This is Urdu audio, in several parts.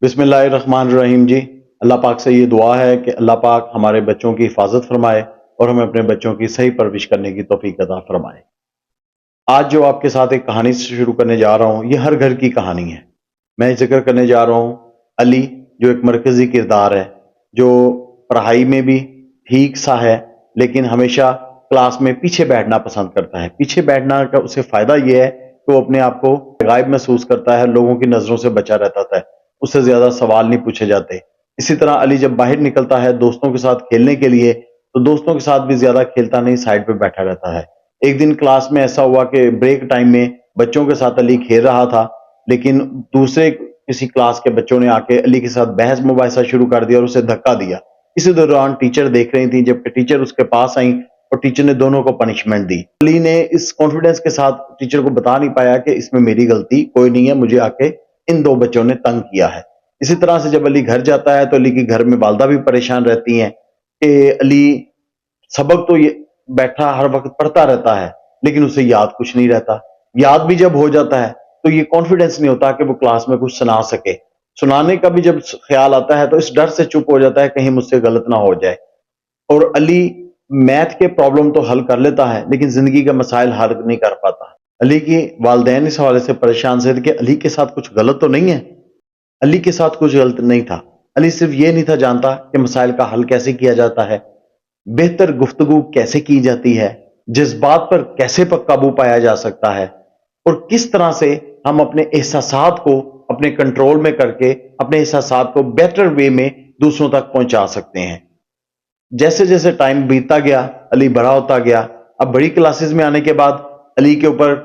بسم اللہ الرحمن الرحیم جی۔ اللہ پاک سے یہ دعا ہے کہ اللہ پاک ہمارے بچوں کی حفاظت فرمائے اور ہمیں اپنے بچوں کی صحیح پرورش کرنے کی توفیق عطا فرمائے۔ آج جو آپ کے ساتھ ایک کہانی سے شروع کرنے جا رہا ہوں، یہ ہر گھر کی کہانی ہے۔ میں ذکر کرنے جا رہا ہوں علی، جو ایک مرکزی کردار ہے، جو پڑھائی میں بھی ٹھیک سا ہے لیکن ہمیشہ کلاس میں پیچھے بیٹھنا پسند کرتا ہے۔ پیچھے بیٹھنا کا اسے فائدہ یہ ہے کہ وہ اپنے آپ کو غائب محسوس کرتا ہے، لوگوں کی نظروں سے بچا رہتا ہے، اس سے زیادہ سوال نہیں پوچھے جاتے۔ اسی طرح علی جب باہر نکلتا ہے دوستوں کے ساتھ کھیلنے کے لیے تو دوستوں کے ساتھ بھی زیادہ کھیلتا نہیں، سائڈ پہ بیٹھا رہتا ہے۔ ایک دن کلاس میں ایسا ہوا کہ بریک ٹائم میں بچوں کے ساتھ علی کھیل رہا تھا، لیکن دوسرے کسی کلاس کے بچوں نے آ کے علی کے ساتھ بحث مباحثہ شروع کر دیا اور اسے دھکا دیا۔ اسی دوران ٹیچر دیکھ رہی تھی، جبکہ ٹیچر اس کے پاس آئیں اور ٹیچر نے دونوں کو پنشمنٹ دی۔ علی نے اس کانفیڈنس کے ساتھ ٹیچر کو بتا نہیں پایا کہ اس میں میری غلطی کوئی نہیں ہے، مجھے آ کے ان دو بچوں نے تنگ کیا ہے۔ اسی طرح سے جب علی گھر جاتا ہے تو علی کے گھر میں والدہ بھی پریشان رہتی ہیں کہ علی سبق تو یہ بیٹھا ہر وقت پڑھتا رہتا ہے لیکن اسے یاد کچھ نہیں رہتا، یاد بھی جب ہو جاتا ہے تو یہ کانفیڈنس نہیں ہوتا کہ وہ کلاس میں کچھ سنا سکے، سنانے کا بھی جب خیال آتا ہے تو اس ڈر سے چپ ہو جاتا ہے کہیں مجھ سے غلط نہ ہو جائے۔ اور علی میتھ کے پرابلم تو حل کر لیتا ہے لیکن زندگی کے مسائل حل نہیں کر پاتا۔ علی کی والدین اس حوالے سے پریشان سے کہ علی کے ساتھ کچھ غلط تو نہیں ہے۔ علی کے ساتھ کچھ غلط نہیں تھا، علی صرف یہ نہیں تھا جانتا کہ مسائل کا حل کیسے کیا جاتا ہے، بہتر گفتگو کیسے کی جاتی ہے، جذبات پر کیسے قابو پایا جا سکتا ہے، اور کس طرح سے ہم اپنے احساسات کو اپنے کنٹرول میں کر کے اپنے احساسات کو بیٹر وے میں دوسروں تک پہنچا سکتے ہیں۔ جیسے جیسے ٹائم بیتتا گیا علی بڑا ہوتا گیا۔ اب بڑی کلاسز میں آنے کے بعد علی کے اوپر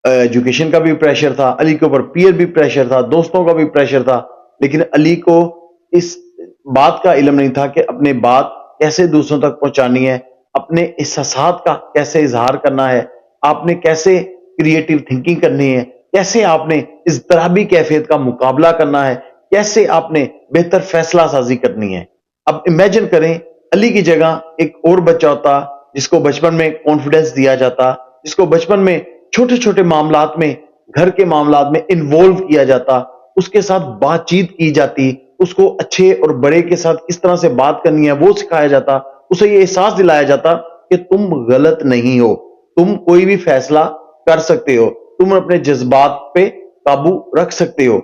ایجوکیشن کا بھی پریشر تھا، علی کے اوپر پیئر بھی پریشر تھا، دوستوں کا بھی پریشر تھا، لیکن علی کو اس بات کا علم نہیں تھا کہ اپنے بات کیسے دوسروں تک پہنچانی ہے، اپنے احساسات کا کیسے اظہار کرنا ہے، آپ نے کیسے کریٹیو تھنکنگ کرنی ہے، کیسے آپ نے اضطرابی کیفیت کا مقابلہ کرنا ہے، کیسے آپ نے بہتر فیصلہ سازی کرنی ہے۔ اب امیجن کریں علی کی جگہ ایک اور بچہ ہوتا جس کو بچپن میں کانفیڈنس دیا جاتا، جس کو بچپن میں چھوٹے چھوٹے معاملات میں، گھر کے معاملات میں انوالو کیا جاتا، اس کے ساتھ بات چیت کی جاتی، اس کو اچھے اور بڑے کے ساتھ کس طرح سے بات کرنی ہے وہ سکھایا جاتا، اسے یہ احساس دلایا جاتا کہ تم غلط نہیں ہو، تم کوئی بھی فیصلہ کر سکتے ہو، تم اپنے جذبات پہ قابو رکھ سکتے ہو۔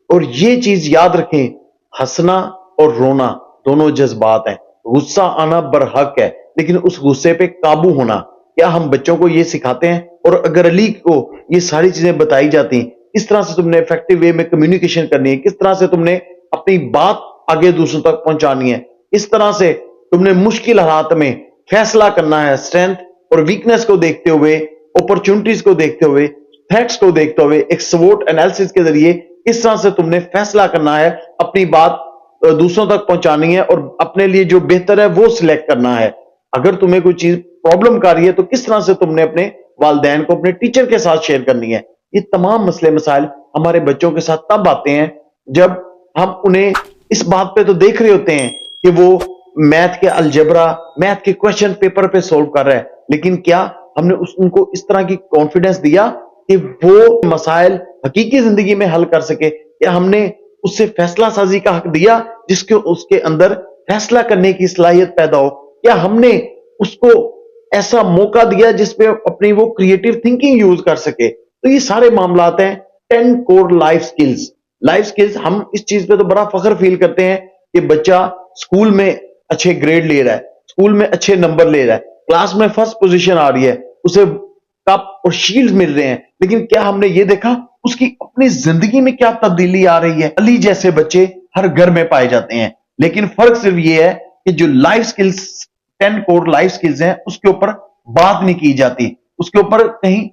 اور یہ چیز یاد رکھیں، ہنسنا اور رونا دونوں جذبات ہیں، غصہ آنا برحق ہے لیکن اس غصے پہ قابو ہونا، کیا ہم بچوں کو یہ سکھاتے ہیں؟ اور اگر علی کو یہ ساری چیزیں بتائی جاتی، کس طرح سے تم نے ایفیکٹو وے میں کمیونیکیشن کرنی ہے، کس طرح سے تم نے اپنی بات آگے دوسروں تک پہنچانی ہے، اس طرح سے تم نے مشکل حالات میں فیصلہ کرنا ہے، اسٹرینتھ اور ویکنس کو دیکھتے ہوئے، اپرچونٹیز کو دیکھتے ہوئے، تھریٹس کو دیکھتے ہوئے، ایک سوٹ انالیسس کے ذریعے کس طرح سے تم نے فیصلہ کرنا ہے، اپنی بات دوسروں تک پہنچانی ہے اور اپنے لیے جو بہتر ہے وہ سلیکٹ کرنا ہے۔ اگر تمہیں کوئی چیز پرابلم کر رہی ہے تو کس طرح سے تم نے اپنے والدین کو اپنے ٹیچر کے ساتھ شیئر کرنی ہے۔ یہ تمام مسئلے مسائل ہمارے بچوں کے ساتھ تب آتے ہیں جب ہم انہیں اس بات پہ تو دیکھ رہے ہوتے ہیں کہ وہ میتھ کے الجبرا، میتھ کے کوشچن پیپر پہ سولو کر رہا ہے، لیکن کیا ہم نے ان کو اس طرح کی کانفیڈنس دیا کہ وہ مسائل حقیقی زندگی میں حل کر سکے؟ کیا ہم نے اس سے فیصلہ سازی کا حق دیا جس کے اس کے اندر فیصلہ کرنے کی صلاحیت پیدا ہو؟ کیا ہم نے اس کو ایسا موقع دیا جس پہ اپنی وہ کریٹیو تھنکنگ یوز کر سکے؟ تو یہ سارے معاملات ہیں 10 core life skills. Life skills, ہم اس چیز پہ تو بڑا فخر فیل کرتے ہیں کہ بچہ سکول میں اچھے گریڈ لے رہا ہے، سکول میں اچھے نمبر لے رہا ہے، کلاس میں فرسٹ پوزیشن آ رہی ہے، اسے کپ اور شیلڈ مل رہے ہیں، لیکن کیا ہم نے یہ دیکھا اس کی اپنی زندگی میں کیا تبدیلی آ رہی ہے؟ علی جیسے بچے ہر گھر میں پائے جاتے ہیں، لیکن فرق صرف یہ ہے کہ جو life skills 10 core life skills ہیں اس کے اوپر بات نہیں کی جاتی، اس کے اوپر کہیں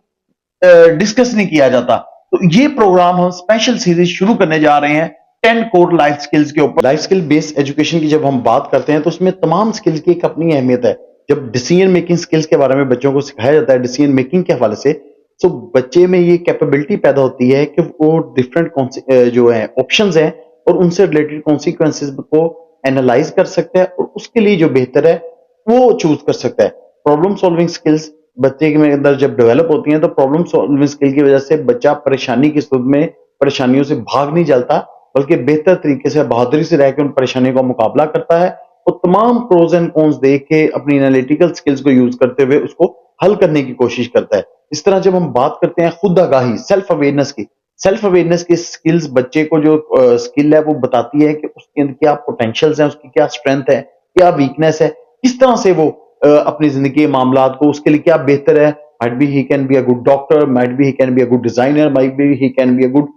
ڈسکس نہیں کیا جاتا۔ تو یہ پروگرام ہم اسپیشل سیریز شروع کرنے جا رہے ہیں 10 کور لائف سکلز کے اوپر۔ لائف سکل بیس ایجوکیشن کی جب ہم بات کرتے ہیں تو اس میں تمام سکلز کی ایک اپنی اہمیت ہے۔ جب ڈیسیژن میکنگ سکلز کے بارے میں بچوں کو سکھایا جاتا ہے ڈیسیژن میکنگ کے حوالے سے، تو بچے میں یہ کیپیبلٹی پیدا ہوتی ہے کہ وہ ڈفرینٹ جو ہیں آپشنز ہیں اور ان سے ریلیٹڈ کانسیکوینسز کو اینالائز کر سکتا ہے اور اس کے لیے جو بہتر ہے وہ چوز کر سکتا ہے۔ پرابلم سالونگ سکلز بچے کے اندر جب ڈیولپ ہوتی ہیں تو پرابلم سالونگ سکل کی وجہ سے بچہ پریشانی کی صورت میں پریشانیوں سے بھاگ نہیں جاتا بلکہ بہتر طریقے سے بہادری سے رہ کے ان پریشانیوں کا مقابلہ کرتا ہے اور تمام پروز اینڈ کونز دیکھ کے اپنی انالیٹیکل سکلز کو یوز کرتے ہوئے اس کو حل کرنے کی کوشش کرتا ہے۔ اس طرح جب ہم بات کرتے ہیں خود آگاہی، سیلف اویئرنس کی سکلز بچے کو جو سکل ہے وہ بتاتی ہے کہ اس کے اندر کیا پوٹینشلز ہیں، اس کی کیا اسٹرینتھ ہے، کیا ویکنیس ہے، کس طرح سے وہ اپنی زندگی کے معاملات کو اس کے لیے کیا بہتر ہے۔ might be he can be a good doctor, might be he can be a good designer, might be he can be a good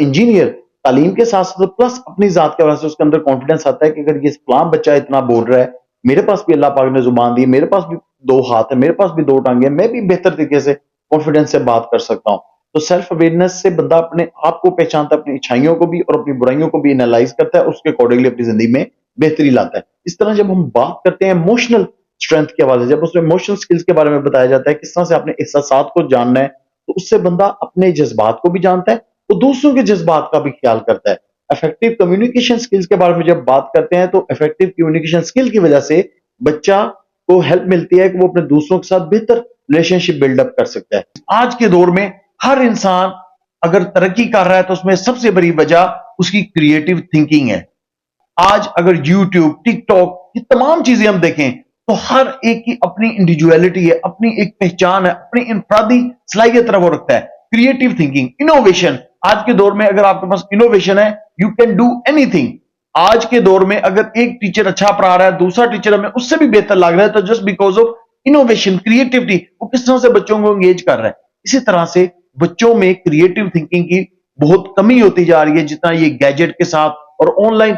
engineer۔ تعلیم کے ساتھ ساتھ پلس اپنی ذات کے وجہ سے اس کے اندر کانفیڈنس آتا ہے کہ اگر یہ فلاں بچہ اتنا بول رہا ہے، میرے پاس بھی اللہ پاک نے زبان دی، میرے پاس بھی دو ہاتھ ہے، میرے پاس بھی دو ٹانگیں ہیں، میں بھی بہتر طریقے سے کانفیڈنس سے بات کر سکتا ہوں۔ تو سیلف اویئرنس سے بندہ اپنے آپ کو پہچانتا ہے، اپنی اچھائیوں کو بھی اور اپنی برائیوں کو بھی انالائز کرتا ہے، اس کے اکارڈنگلی اپنی زندگی میں بہتری لاتا ہے۔ اس طرح جب ہم بات کرتے ہیں ایموشنل اسٹرینتھ کے حوالے سے، جب اس میں ایموشنل سکلز کے بارے میں بتایا جاتا ہے کس طرح سے اپنے احساسات کو جاننا ہے، تو اس سے بندہ اپنے جذبات کو بھی جانتا ہے اور دوسروں کے جذبات کا بھی خیال کرتا ہے۔ افیکٹو کمیونیکیشن سکلز کے بارے میں جب بات کرتے ہیں تو افیکٹو کمیونیکیشن سکل کی وجہ سے بچہ کو ہیلپ ملتی ہے کہ وہ اپنے دوسروں کے ساتھ بہتر ریلیشن شپ بلڈ اپ کر سکتا ہے۔ آج کے دور میں ہر انسان اگر ترقی کر رہا ہے تو اس میں سب سے بڑی وجہ اس کی کریٹو تھنکنگ ہے۔ آج اگر یوٹیوب، ٹک ٹاک، یہ تمام چیزیں ہم دیکھیں تو ہر ایک کی اپنی انڈیویجویلٹی ہے، اپنی ایک پہچان ہے، اپنی انفرادی صلاحیت وہ رکھتا ہے۔ کریٹو تھنکنگ، انوویشن، آج کے دور میں اگر آپ کے پاس انوویشن ہے، you can do any thing. آج کے دور میں اگر ایک ٹیچر اچھا پڑھا رہا ہے، دوسرا ٹیچر ہمیں اس سے بھی بہتر لگ رہا ہے، تو just because of innovation, creativity, وہ کس طرح سے بچوں کو انگیج کر رہا ہے۔ اسی طرح سے بچوں میں کریٹو تھنکنگ کی بہت کمی ہوتی جا رہی ہے، جتنا یہ گیجٹ کے ساتھ اور آن لائن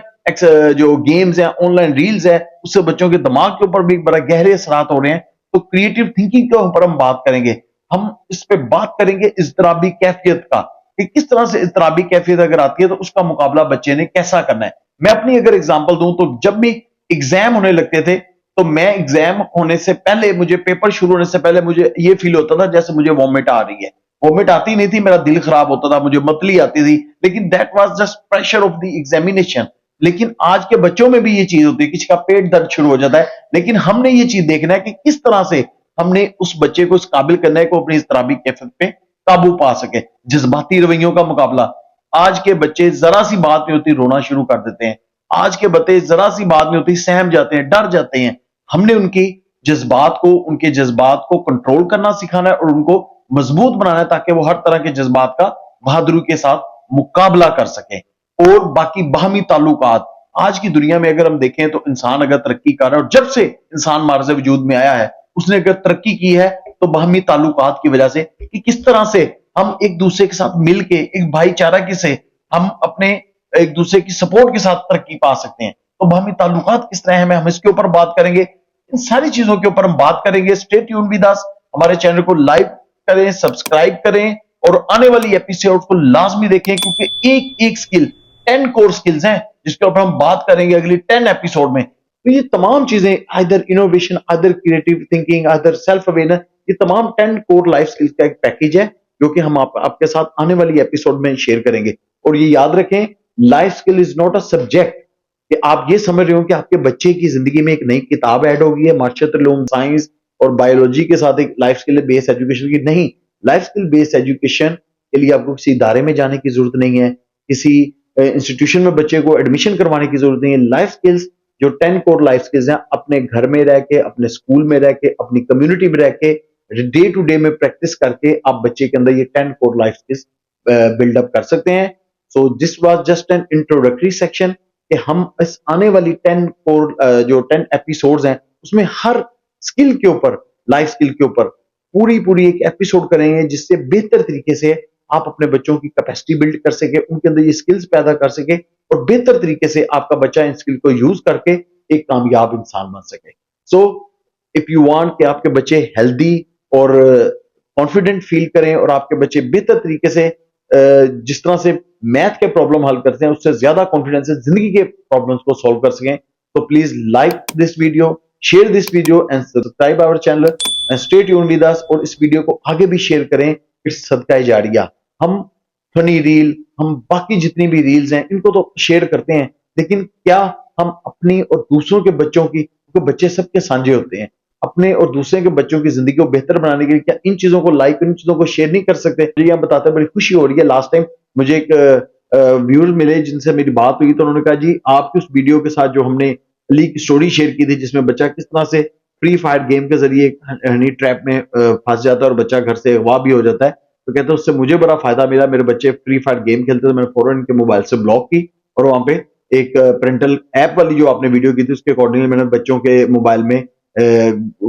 جو گیمز ہیں، آن لائن ریلز ہے، اس سے بچوں کے دماغ کے اوپر بھی بڑا گہرے اثرات ہو رہے ہیں۔ تو کریٹو تھنکنگ کے اوپر ہم بات کریں گے، ہم اس پہ بات کریں گے اضطرابی کیفیت کا، کہ کس طرح سے اضطرابی کیفیت اگر آتی ہے تو اس کا مقابلہ بچے نے کیسا کرنا ہے۔ میں اپنی اگر اگزامپل دوں تو جب بھی ایگزام ہونے لگتے تھے تو میں ایگزام ہونے سے پہلے، مجھے پیپر شروع ہونے سے پہلے مجھے یہ فیل ہوتا تھا جیسے مجھے وومٹ آ رہی ہے۔ وومٹ آتی نہیں تھی، میرا دل خراب ہوتا تھا، مجھے متلی آتی تھی، لیکن that was just pressure of the examination. لیکن آج کے بچوں میں بھی یہ چیز ہوتی ہے، کسی کا پیٹ درد شروع ہو جاتا ہے، لیکن ہم نے یہ چیز دیکھنا ہے کہ کس طرح سے ہم نے اس بچے کو اس قابل کرنا ہے کہ وہ اپنی اضطرابی کیفیت پہ قابو پا سکے۔ جذباتی رویوں کا مقابلہ، آج کے بچے ذرا سی بات نہیں ہوتی رونا شروع کر دیتے ہیں، آج کے بچے ذرا سی بات نہیں ہوتی سہم جاتے ہیں، ڈر جاتے ہیں۔ ہم نے ان کے جذبات کو کنٹرول کرنا سکھانا ہے اور ان کو مضبوط بنانا ہے تاکہ وہ ہر طرح کے جذبات کا بہادری کے ساتھ مقابلہ کر سکیں۔ اور باقی باہمی تعلقات، آج کی دنیا میں اگر ہم دیکھیں تو انسان اگر ترقی کر رہا ہے، اور جب سے انسان معرض وجود میں آیا ہے اس نے اگر ترقی کی ہے تو باہمی تعلقات کی وجہ سے، کہ کس طرح سے ہم ایک دوسرے کے ساتھ مل کے ایک بھائی چارہ کی سے ہم اپنے ایک دوسرے کی سپورٹ کے ساتھ ترقی پا سکتے ہیں۔ تو باہمی تعلقات کس طرح ہیں، ہم اس کے اوپر بات کریں گے، ان ساری چیزوں کے اوپر ہم بات کریں گے۔ اسٹے ٹیون ود اس، ہمارے چینل کو لائک کریں، سبسکرائب کریں اور آنے والی ایپیسوڈ کو لازمی دیکھیں، کیونکہ ایک سکل 10 کور سکلز ہیں جس کے اوپر ہم بات کریں گے اگلی 10 ایپیسوڈ میں۔ تو یہ تمام چیزیں ادھر انوویشن، ادھر کریٹو تھنکنگ، ادھر سیلف اویئرنس، یہ تمام 10 کور لائف سکلز کا ایک پیکیج ہے جو کہ ہم آپ کے ساتھ آنے والی ایپیسوڈ میں شیئر کریں گے۔ اور یہ یاد رکھیں، life skill is not a subject کہ آپ یہ سمجھ رہے ہو کہ آپ کے بچے کی زندگی میں ایک نئی کتاب ایڈ ہو گئی ہے معاشرت علوم، سائنس اور بایولوجی کے ساتھ ایک لائف سکل بیس ایجوکیشن کی۔ نہیں، لائف سکل بیس ایجوکیشن کے لیے آپ کو کسی ادارے میں جانے کی ضرورت نہیں ہے، کسی انسٹیٹیوشن میں بچے کو ایڈمیشن کروانے کی ضرورت نہیں ہے۔ لائف سکلز جو 10 کور لائف سکلز ہیں، اپنے گھر میں رہ کے، اپنے اسکول میں رہ کے، اپنی کمیونٹی میں رہ کے، ڈے ٹو ڈے میں پریکٹس کر کے آپ بچے کے اندر یہ 10 core life skills build up کر سکتے ہیں۔ So this was just an introductory section کہ ہم اس آنے والی 10 کور جو 10 ایپیسوڈز ہیں اس میں ہر سکل کے اوپر، لائف سکل کے اوپر پوری ایک ایپیسوڈ کریں گے جس سے بہتر طریقے سے آپ اپنے بچوں کی کیپیسٹی بلڈ کر سکے، ان کے اندر یہ سکلز پیدا کر سکے اور بہتر طریقے سے آپ کا بچہ ان سکل کو یوز کر کے ایک کامیاب انسان بن سکے۔ سو اف یو وانٹ کہ آپ کے بچے ہیلدی اور کانفیڈنٹ فیل کریں اور آپ کے بچے بہتر طریقے سے جس طرح سے میتھ کے پرابلم حل کرتے ہیں اس سے زیادہ کانفیڈنس سے زندگی کے پرابلمس کو سولو کر سکیں، تو please like this video, share this video and subscribe our channel and stay tuned with us, اور اس ویڈیو کو آگے بھی شیئر کریں، اٹس صدقہ جاریہ۔ ہم فنی ریل، ہم باقی جتنی بھی ریلز ہیں ان کو تو شیئر کرتے ہیں، لیکن کیا ہم اپنی اور دوسروں کے بچوں کی، کیونکہ بچے سب کے سانجے ہوتے ہیں، اپنے اور دوسرے کے بچوں کی زندگی کو بہتر بنانے کے لیے کیا ان چیزوں کو لائک، ان چیزوں کو شیئر نہیں کر سکتے؟ مجھے یہ بتاتے بڑی خوشی ہو رہی ہے۔ لاسٹ ٹائم مجھے ایک ویورز ملے جن سے میری بات ہوئی تو انہوں نے کہا جی آپ کی اس ویڈیو کے ساتھ جو ہم نے لیک سٹوری شیئر کی تھی جس میں بچہ کس طرح سے فری فائر گیم کے ذریعے ہنی ٹریپ میں پھنس جاتا ہے اور بچہ گھر سے اغوا بھی ہو جاتا ہے، تو کہتے ہیں اس سے مجھے بڑا فائدہ ملا، میرے بچے فری فائر گیم کھیلتے تھے، میں نے فوراً ان کے موبائل سے بلاک کی اور وہاں پہ ایک پرنٹل ایپ والی جو آپ نے ویڈیو کی تھی اس کے اکارڈنگلی میں نے بچوں کے موبائل میں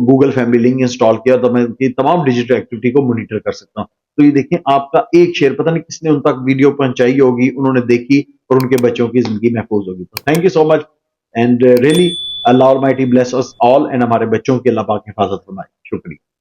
گوگل فیملی لنک انسٹال کیا تو میں ان کی تمام ڈیجیٹل ایکٹیویٹی کو مانیٹر کر سکتا ہوں۔ تو یہ دیکھیں آپ کا ایک شیئر پتہ نہیں کس نے ان تک ویڈیو پہنچائی ہوگی، انہوں نے دیکھی اور ان کے بچوں کی زندگی محفوظ ہوگی۔ تو thank you so much and really Allah Almighty bless us all، and ہمارے بچوں کی اللہ پاک حفاظت فرمائے۔ شکریہ۔